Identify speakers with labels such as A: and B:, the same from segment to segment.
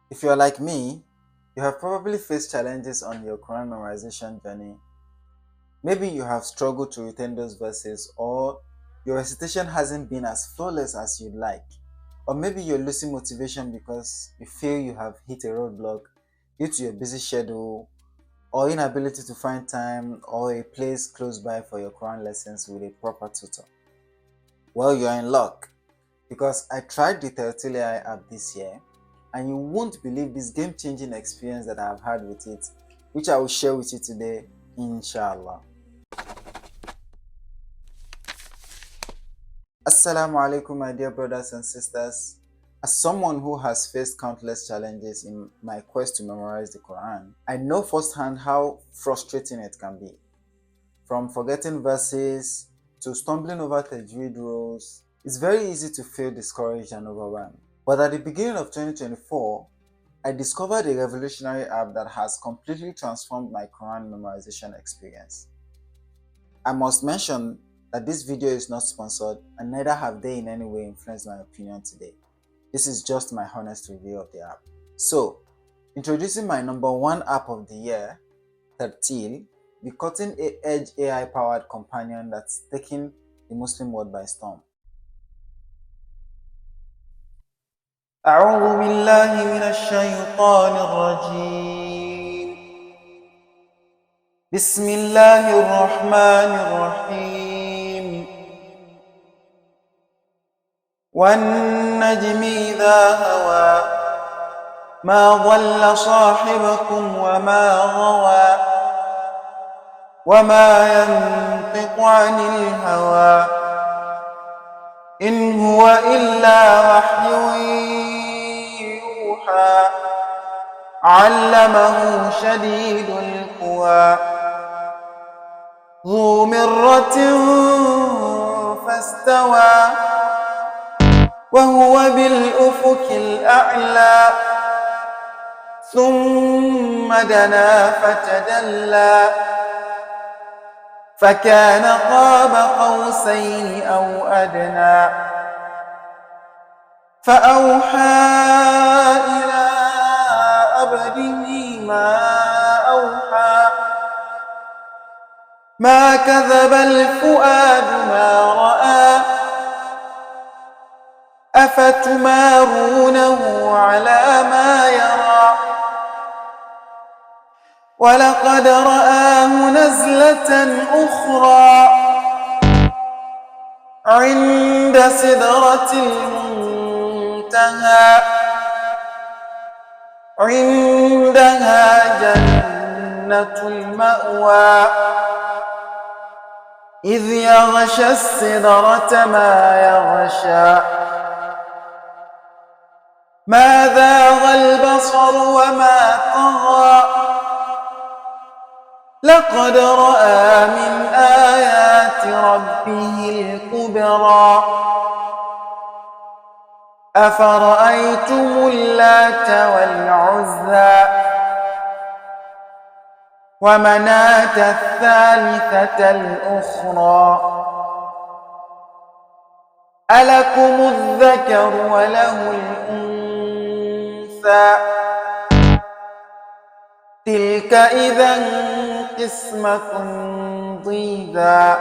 A: If you're like me, you have probably faced challenges on your Quran memorization journey. Maybe you have struggled to retain those verses, or your recitation hasn't been as flawless as you'd like. Or maybe you're losing motivation because you feel you have hit a roadblock due to your busy schedule, or inability to find time or a place close by for your Quran lessons with a proper tutor. Well, you're in luck because I tried the Tarteel AI app this year, and you won't believe this game-changing experience that I've had with it, which I will share with you today, inshallah. Assalamu alaikum, my dear brothers and sisters. As someone who has faced countless challenges in my quest to memorize the Quran, I know firsthand how frustrating it can be. From forgetting verses to stumbling over tajweed rules, it's very easy to feel discouraged and overwhelmed. But at the beginning of 2024, I discovered a revolutionary app that has completely transformed my Quran memorization experience. I must mention that this video is not sponsored and neither have they in any way influenced my opinion today. This is just my honest review of the app. So, introducing my number one app of the year, Tarteel, the cutting-edge AI-powered companion that's taking the Muslim world by storm. أعوذ بالله من الشيطان الرجيم. بسم الله الرحمن الرحيم. والنجم إذا هوى ما ضل صاحبكم وما غوى وما ينطق عن الهوى إن هو إلا وحي يوحى علمه شديد القوى ذو مرة فاستوى وهو بالأفق الأعلى ثم دنا فتدلى فكان قاب قوسين أو أدنى فأوحى إلى عبده ما أوحى ما كذب الفؤاد ما رأى أفتمارونه على ما يرى ولقد رآه نزلة أخرى عند سدرة المنتهى عندها جنة المأوى إذ يغشى السدرة ما يغشى ما ذاغ البصر وما طغى لقد رأى من آيات ربه الكبرى أفرأيتم اللات والعزى ومناة الثالثة الأخرى ألكم الذكر وله الأنثى تلك إذا قسمة ضيزى.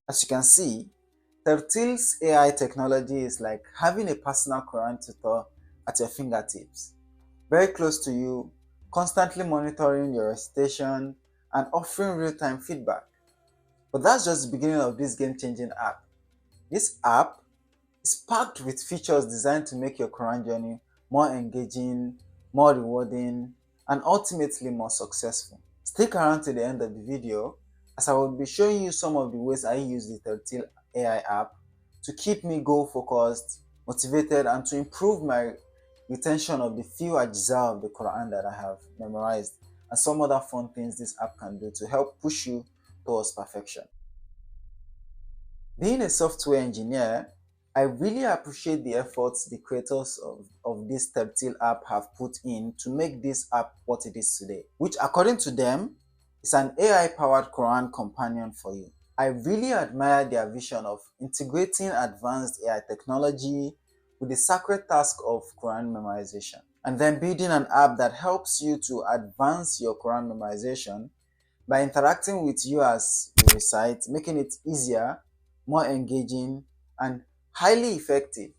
A: As you can see, Tarteel's AI technology is like having a personal Quran tutor at your fingertips, very close to you, constantly monitoring your recitation and offering real-time feedback. But that's just the beginning of this game-changing app. This app is packed with features designed to make your Quran journey more engaging, more rewarding, and ultimately more successful. Stick around to the end of the video as I will be showing you some of the ways I use the Tarteel AI app to keep me goal focused, motivated, and to improve my retention of the few ajza of the Quran that I have memorized, and some other fun things this app can do to help push you towards perfection. Being a software engineer, I really appreciate the efforts the creators of this Tarteel app have put in to make this app what it is today, which according to them is an AI-powered Quran companion for you. I really admire their vision of integrating advanced AI technology with the sacred task of Quran memorization. And then building an app that helps you to advance your Quran memorization by interacting with you as you recite, making it easier, more engaging, and highly effective.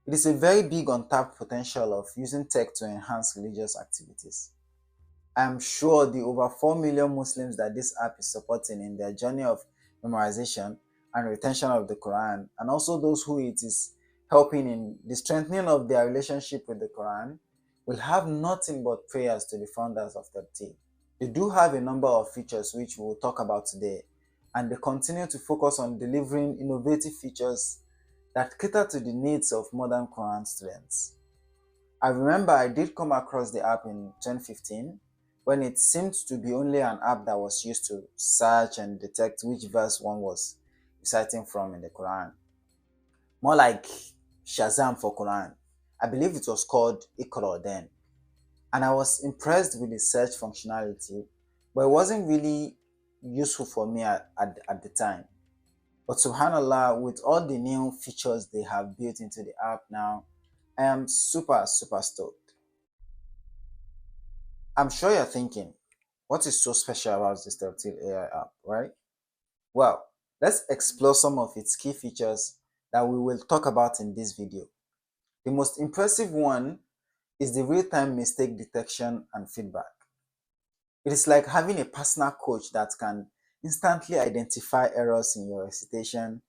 A: It is a very big untapped potential of using tech to enhance religious activities. I am sure the over 4 million Muslims that this app is supporting in their journey of memorization and retention of the Quran, and also those who it is helping in the strengthening of their relationship with the Quran, will have nothing but prayers to the founders of Tarteel. They do have a number of features which we will talk about today, and they continue to focus on delivering innovative features that cater to the needs of modern Quran students. I remember I did come across the app in 2015 when it seemed to be only an app that was used to search and detect which verse one was reciting from in the Quran. More like Shazam for Quran. I believe it was called Iqra then. And I was impressed with the search functionality, but it wasn't really useful for me at the time. But subhanallah, with all the new features they have built into the app now, I am super stoked. I'm sure you're thinking, what is so special about this Tarteel AI app, right? Well, let's explore some of its key features that we will talk about in this video. The most impressive one is the real-time mistake detection and feedback. It is like having a personal coach that can instantly identify errors in your recitation,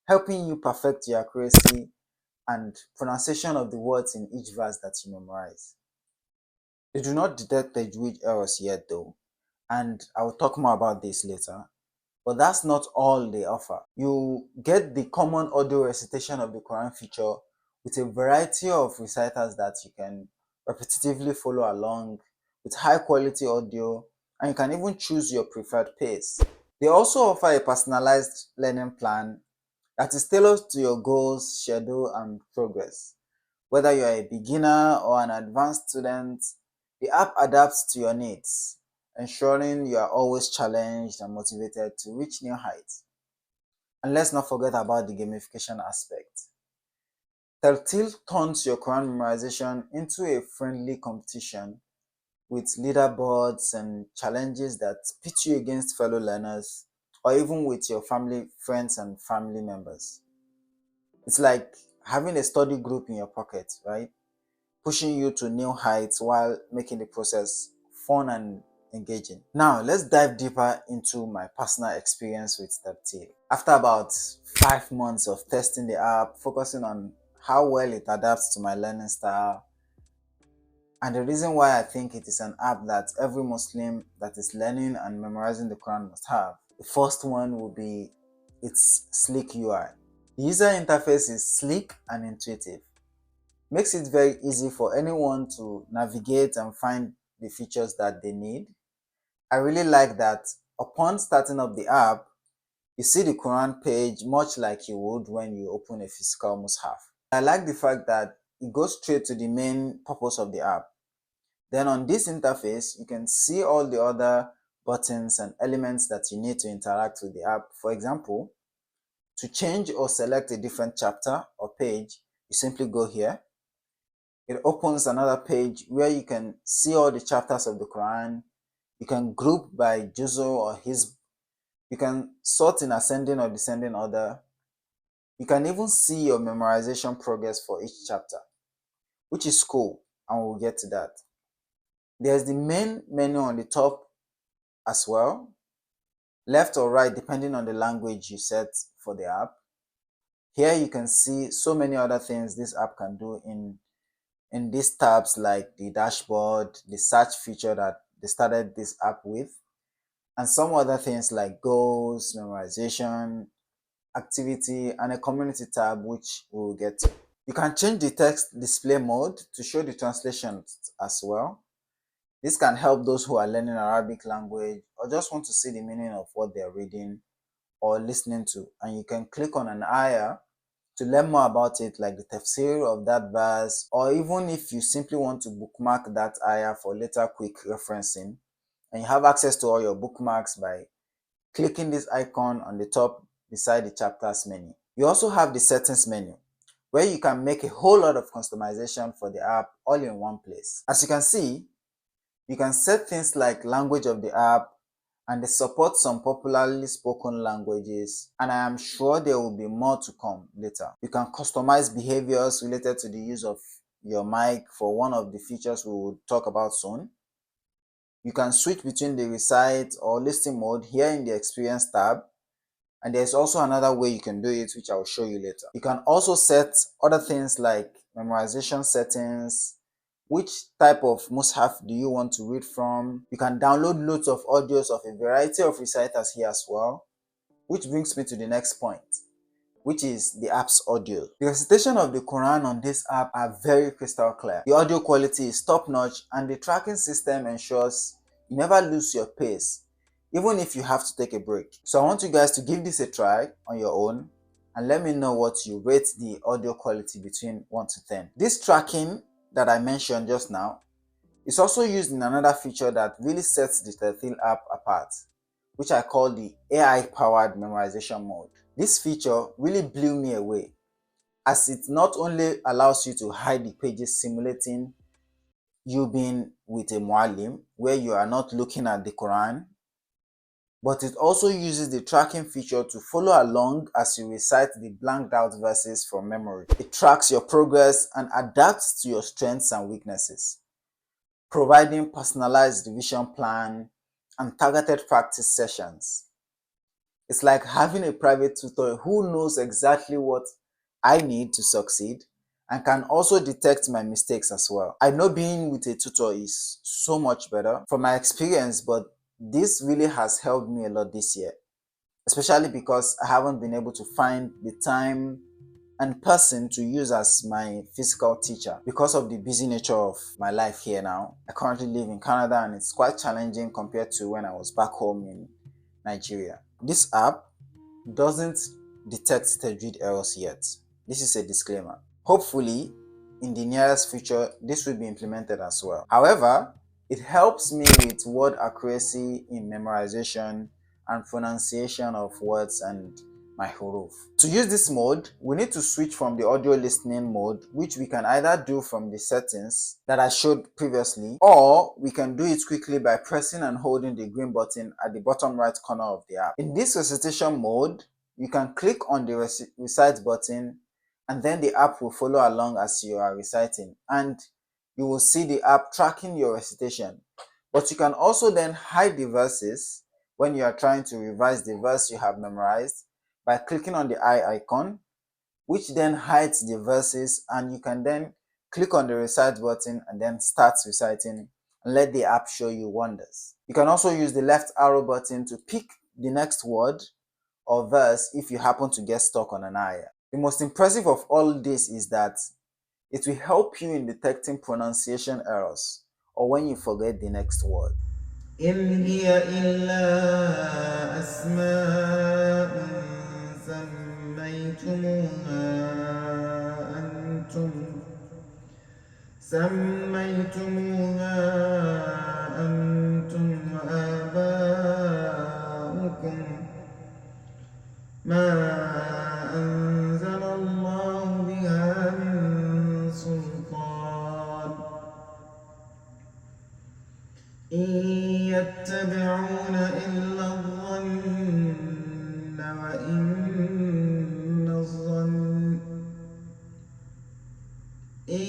A: helping you perfect your accuracy and pronunciation of the words in each verse that you memorize. They do not detect the Tajweed errors yet though, and I will talk more about this later. But that's not all they offer. You get the common audio recitation of the Quran feature with a variety of reciters that you can repetitively follow along with high quality audio, and you can even choose your preferred pace. They also offer a personalized learning plan that is tailored to your goals, schedule, and progress. Whether you are a beginner or an advanced student, the app adapts to your needs, ensuring you are always challenged and motivated to reach new heights. And let's not forget about the gamification aspect. Tartil turns your Quran memorization into a friendly competition with leaderboards and challenges that pit you against fellow learners or even with your family, friends, and family members. It's like having a study group in your pocket, right? Pushing you to new heights while making the process fun and engaging. Now, let's dive deeper into my personal experience with Tarteel. After about 5 months of testing the app, focusing on how well it adapts to my learning style, and the reason why I think it is an app that every Muslim that is learning and memorizing the Quran must have. The first one will be its sleek UI. The user interface is sleek and intuitive. Makes it very easy for anyone to navigate and find the features that they need. I really like that upon starting up the app, you see the Quran page much like you would when you open a physical mushaf. I like the fact that it goes straight to the main purpose of the app. Then on this interface, you can see all the other buttons and elements that you need to interact with the app. For example, to change or select a different chapter or page, you simply go here. It opens another page where you can see all the chapters of the Quran. You can group by Juzo or Hizb. You can sort in ascending or descending order. You can even see your memorization progress for each chapter, which is cool, and we'll get to that. There's the main menu on the top as well, left or right depending on the language you set for the app. Here you can see so many other things this app can do in these tabs, like the dashboard, the search feature that they started this app with, and some other things like goals, memorization, activity, and a community tab, which we'll get to. You can change the text display mode to show the translations as well. This can help those who are learning Arabic language or just want to see the meaning of what they're reading or listening to. And you can click on an ayah to learn more about it, like the tafsir of that verse, or even if you simply want to bookmark that ayah for later quick referencing. And you have access to all your bookmarks by clicking this icon on the top beside the chapters menu. You also have the settings menu, where you can make a whole lot of customization for the app all in one place. As you can see, you can set things like language of the app, and they support some popularly spoken languages, and I am sure there will be more to come later. You can customize behaviors related to the use of your mic for one of the features we will talk about soon. You can switch between the recite or listening mode here in the experience tab, and there's also another way you can do it, which I will show you later. You can also set other things like memorization settings, which type of mushaf do you want to read from. You can download loads of audios of a variety of reciters here as well, which brings me to the next point, which is the app's audio. The recitation of the Quran on this app are very crystal clear. The audio quality is top notch, and the tracking system ensures you never lose your pace, even if you have to take a break. So I want you guys to give this a try on your own and let me know what you rate the audio quality between 1 to 10. This tracking that I mentioned just now is also used in another feature that really sets the Tarteel app apart, which I call the AI-powered memorization mode. This feature really blew me away, as it not only allows you to hide the pages simulating you being with a muallim, where you are not looking at the Quran, but it also uses the tracking feature to follow along as you recite the blanked out verses from memory. It tracks your progress and adapts to your strengths and weaknesses, providing personalized revision plan and targeted practice sessions. It's like having a private tutor who knows exactly what I need to succeed and can also detect my mistakes as well. I know being with a tutor is so much better from my experience, but this really has helped me a lot this year, especially because I haven't been able to find the time and person to use as my physical teacher because of the busy nature of my life here now. I currently live in Canada, and it's quite challenging compared to when I was back home in Nigeria. This app doesn't detect Tajweed errors yet. This is a disclaimer. Hopefully, in the nearest future, this will be implemented as well. However, it helps me with word accuracy in memorization and pronunciation of words and my huruf. To use this mode, we need to switch from the audio listening mode, which we can either do from the settings that I showed previously, or we can do it quickly by pressing and holding the green button at the bottom right corner of the app. In this recitation mode, you can click on the recite button, and then the app will follow along as you are reciting, and you will see the app tracking your recitation. But you can also then hide the verses when you are trying to revise the verse you have memorized by clicking on the eye icon, which then hides the verses, and you can then click on the recite button and then start reciting and let the app show you wonders. You can also use the left arrow button to pick the next word or verse if you happen to get stuck on an ayah. The most impressive of all this is that it will help you in detecting pronunciation errors or when you forget the next word.
B: إن هي إلا أسماء سميتموها أنتم سميتموها أنتم وآباؤكم ما أنزل الله بها من سلطان إن يتبعون إلا الظن وإن الظن إن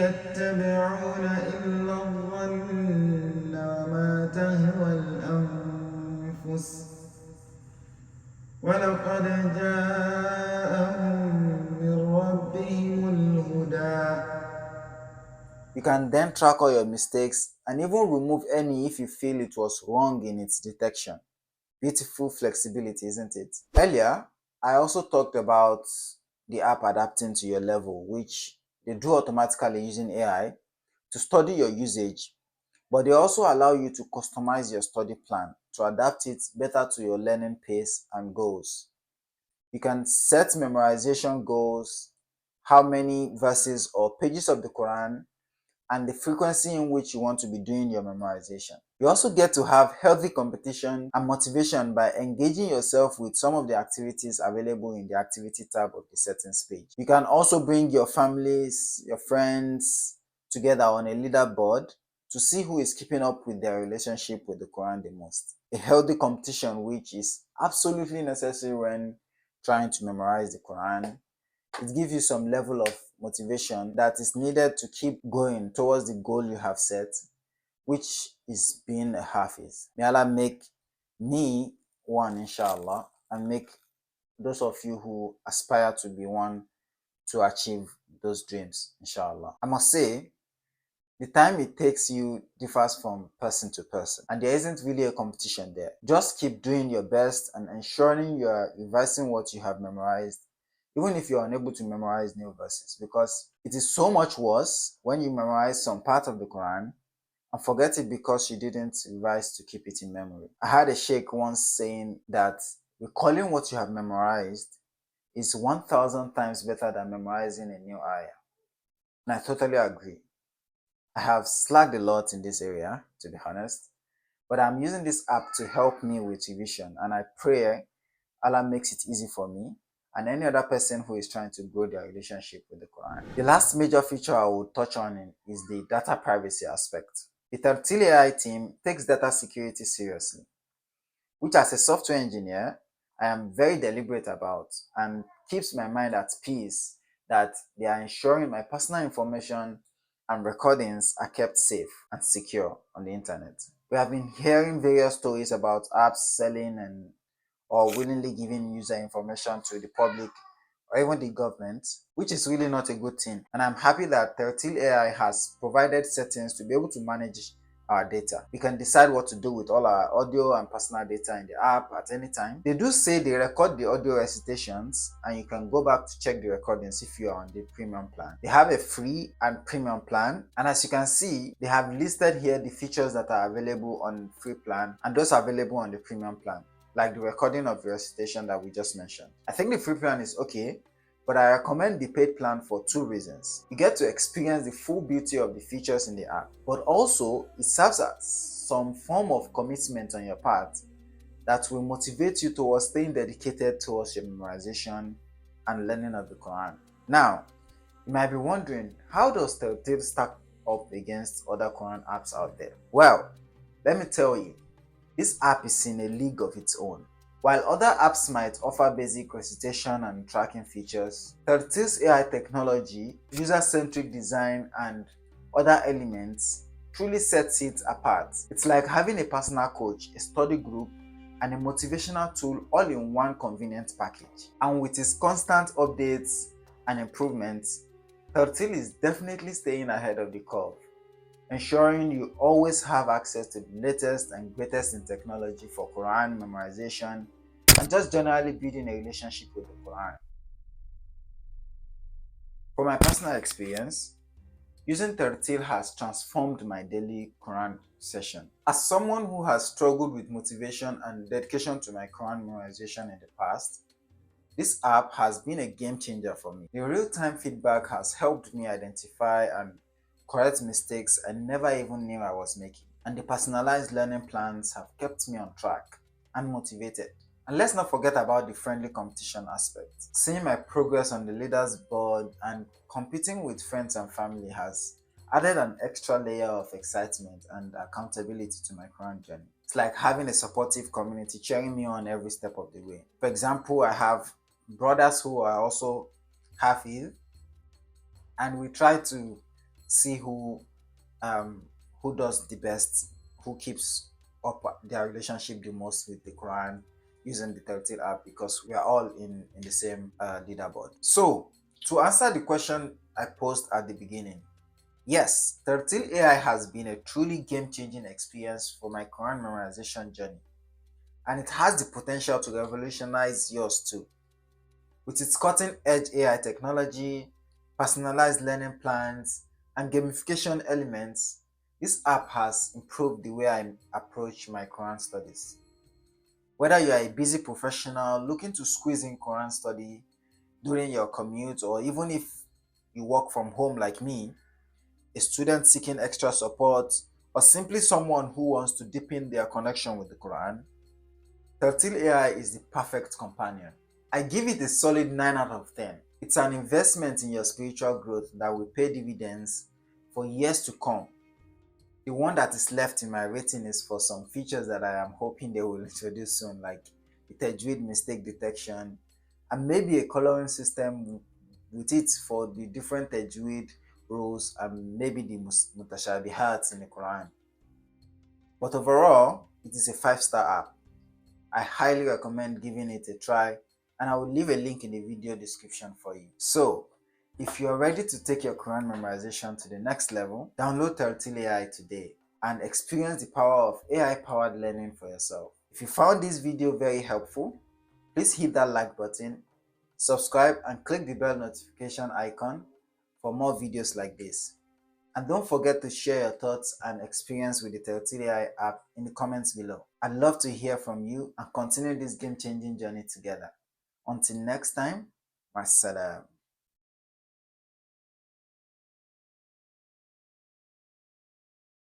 B: يتبعون إلا الظن وما تهوى الأنفس ولقد جاءهم من ربهم الهدى.
A: You can then track all your mistakes and even remove any if you feel it was wrong in its detection. Beautiful flexibility, isn't it? Earlier, I also talked about the app adapting to your level, which they do automatically using AI to study your usage, but they also allow you to customize your study plan to adapt it better to your learning pace and goals. You can set memorization goals, how many verses or pages of the Quran and the frequency in which you want to be doing your memorization. You also get to have healthy competition and motivation by engaging yourself with some of the activities available in the activity tab of the settings page. You can also bring your families, your friends together on a leaderboard to see who is keeping up with their relationship with the Quran the most. A healthy competition which is absolutely necessary when trying to memorize the Quran. It gives you some level of motivation that is needed to keep going towards the goal you have set, which is being a Hafiz. May Allah make me one, inshallah, and make those of you who aspire to be one to achieve those dreams, inshallah. I must say, the time it takes you differs from person to person, and there isn't really a competition there. Just keep doing your best and ensuring you are revising what you have memorized, even if you're unable to memorize new verses, because it is so much worse when you memorize some part of the Quran and forget it because you didn't revise to keep it in memory. I had a sheikh once saying that recalling what you have memorized is 1,000 times better than memorizing a new ayah. And I totally agree. I have slacked a lot in this area, to be honest, but I'm using this app to help me with revision, and I pray Allah makes it easy for me and any other person who is trying to grow their relationship with the Quran. The last major feature I will touch on is the data privacy aspect. The Tarteel AI team takes data security seriously, which as a software engineer, I am very deliberate about and keeps my mind at peace that they are ensuring my personal information and recordings are kept safe and secure on the internet. We have been hearing various stories about apps selling and or willingly giving user information to the public or even the government, which is really not a good thing. And I'm happy that Tarteel AI has provided settings to be able to manage our data. We can decide what to do with all our audio and personal data in the app at any time. They do say they record the audio recitations and you can go back to check the recordings if you are on the premium plan. They have a free and premium plan, and as you can see, they have listed here the features that are available on free plan and those available on the premium plan, like the recording of the recitation that we just mentioned. I think the free plan is okay, but I recommend the paid plan for two reasons. You get to experience the full beauty of the features in the app, but also it serves as some form of commitment on your part that will motivate you towards staying dedicated towards your memorization and learning of the Quran. Now, you might be wondering, how does Tarteel stack up against other Quran apps out there? Well, let me tell you, this app is in a league of its own. While other apps might offer basic recitation and tracking features, Tarteel's AI technology, user-centric design, and other elements truly sets it apart. It's like having a personal coach, a study group, and a motivational tool all in one convenient package. And with its constant updates and improvements, Tarteel is definitely staying ahead of the curve, ensuring you always have access to the latest and greatest in technology for Quran memorization and just generally building a relationship with the Quran. From my personal experience, using Tarteel has transformed my daily Quran session. As someone who has struggled with motivation and dedication to my Quran memorization in the past, this app has been a game changer for me. The real-time feedback has helped me identify and correct mistakes I never even knew I was making. And the personalized learning plans have kept me on track and motivated. And let's not forget about the friendly competition aspect. Seeing my progress on the leaders board and competing with friends and family has added an extra layer of excitement and accountability to my current journey. It's like having a supportive community cheering me on every step of the way. For example, I have brothers who are also Hafiz, and we try to see um, who does the best, who keeps up their relationship the most with the Quran using the Tarteel app, because we are all in the same leaderboard. So, to answer the question I posed at the beginning, yes, Tarteel AI has been a truly game-changing experience for my Quran memorization journey, and it has the potential to revolutionize yours too. With its cutting-edge AI technology, personalized learning plans, and gamification elements, this app has improved the way I approach my Quran studies. Whether you are a busy professional looking to squeeze in Quran study during your commute, or even if you work from home like me, a student seeking extra support, or simply someone who wants to deepen their connection with the Quran, Tarteel AI is the perfect companion. I give it a solid 9 out of 10. It's an investment in your spiritual growth that will pay dividends for years to come. The one that is left in my rating is for some features that I am hoping they will introduce soon, like the Tajweed mistake detection and maybe a coloring system with it for the different Tajweed rules and maybe the mutashabihat in the Quran. But overall, it is a 5-star app. I highly recommend giving it a try, and I will leave a link in the video description for you. So, if you are ready to take your Quran memorization to the next level, download Tarteel AI today and experience the power of AI-powered learning for yourself. If you found this video very helpful, please hit that like button, subscribe and click the bell notification icon for more videos like this. And don't forget to share your thoughts and experience with the Tarteel AI app in the comments below. I'd love to hear from you and continue this game-changing journey together. Until next time, Masalam.